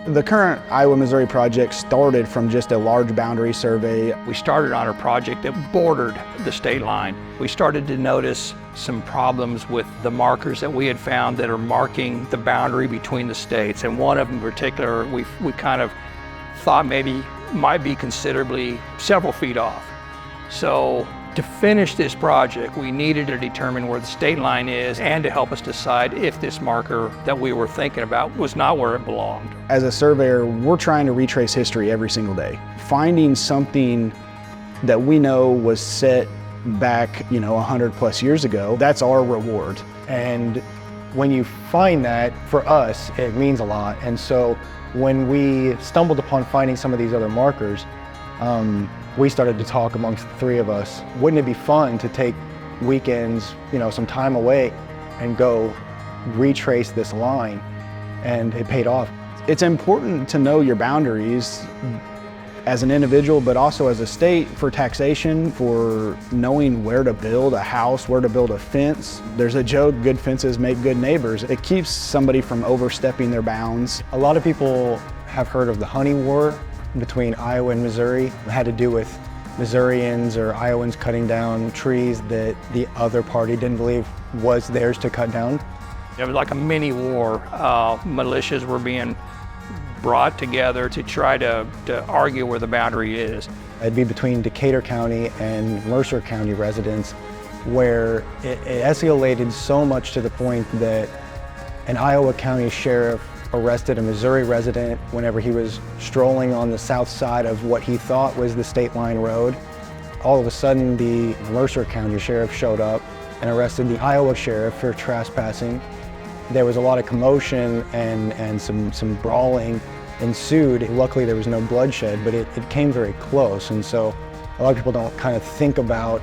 The current Iowa-Missouri project started from just a large boundary survey. We started on a project that bordered the state line. We started to notice some problems with the markers that we had found that are marking the boundary between the states. And one of them in particular, we kind of thought maybe might be considerably several feet off. So to finish this project, we needed to determine where the state line is and to help us decide if this marker that we were thinking about was not where it belonged. As a surveyor, we're trying to retrace history every single day. Finding something that we know was set back, 100 plus years ago, that's our reward. And when you find that, for us, it means a lot. And so when we stumbled upon finding some of these other markers, we started to talk amongst the three of us. Wouldn't it be fun to take weekends, some time away and go retrace this line? And it paid off. It's important to know your boundaries as an individual, but also as a state for taxation, for knowing where to build a house, where to build a fence. There's a joke, good fences make good neighbors. It keeps somebody from overstepping their bounds. A lot of people have heard of the honey war between Iowa and Missouri. It had to do with Missourians or Iowans cutting down trees that the other party didn't believe was theirs to cut down. It was like a mini war. Militias were being brought together to try to argue where the boundary is. It'd be between Decatur County and Mercer County residents, where it escalated so much to the point that an Iowa County sheriff arrested a Missouri resident whenever he was strolling on the south side of what he thought was the state line road. All of a sudden, the Mercer County sheriff showed up and arrested the Iowa sheriff for trespassing. There was a lot of commotion and some brawling ensued. Luckily, there was no bloodshed, but it came very close. And so a lot of people don't kind of think about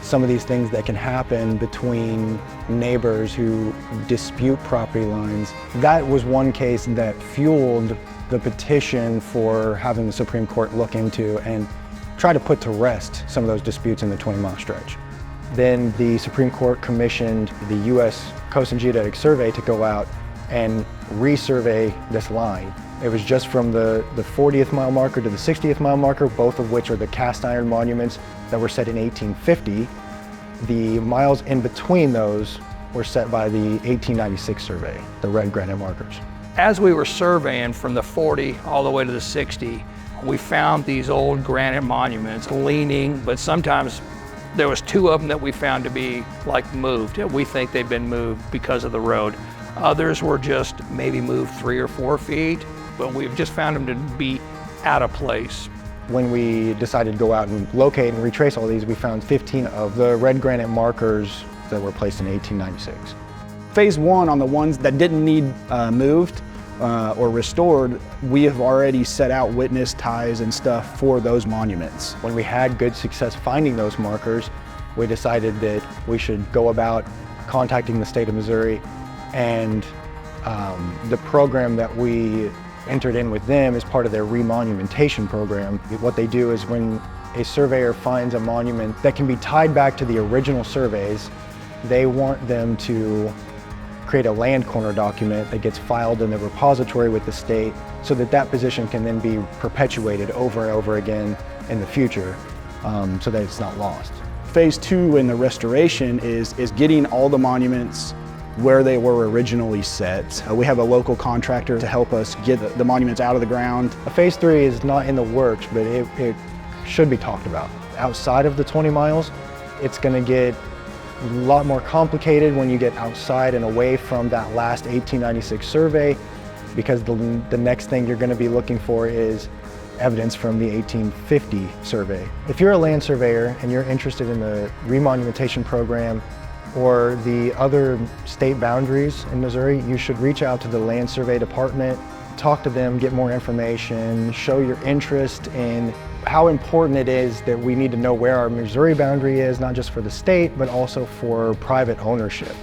some of these things that can happen between neighbors who dispute property lines. That was one case that fueled the petition for having the Supreme Court look into and try to put to rest some of those disputes in the 20-mile stretch. Then the Supreme Court commissioned the U.S. Coast and Geodetic Survey to go out and resurvey this line. It was just from the 40th mile marker to the 60th mile marker, both of which are the cast iron monuments that were set in 1850. The miles in between those were set by the 1896 survey, the red granite markers. As we were surveying from the 40 all the way to the 60, we found these old granite monuments leaning, but sometimes there was two of them that we found to be moved. We think they've been moved because of the road. Others were just maybe moved 3 or 4 feet, but we've just found them to be out of place. When we decided to go out and locate and retrace all these, we found 15 of the red granite markers that were placed in 1896. Phase one, on the ones that didn't need moved or restored, we have already set out witness ties and stuff for those monuments. When we had good success finding those markers, we decided that we should go about contacting the state of Missouri, and the program that we entered in with them is part of their remonumentation program. What they do is when a surveyor finds a monument that can be tied back to the original surveys, they want them to create a land corner document that gets filed in the repository with the state so that that position can then be perpetuated over and over again in the future so that it's not lost. Phase two in the restoration is getting all the monuments where they were originally set. We have a local contractor to help us get the monuments out of the ground. Phase three is not in the works, but it should be talked about. Outside of the 20 miles, it's going to get a lot more complicated when you get outside and away from that last 1896 survey, because the next thing you're going to be looking for is evidence from the 1850 survey. If you're a land surveyor and you're interested in the remonumentation program or the other state boundaries in Missouri, you should reach out to the Land Survey Department, talk to them, get more information, show your interest in how important it is that we need to know where our Missouri boundary is, not just for the state, but also for private ownership.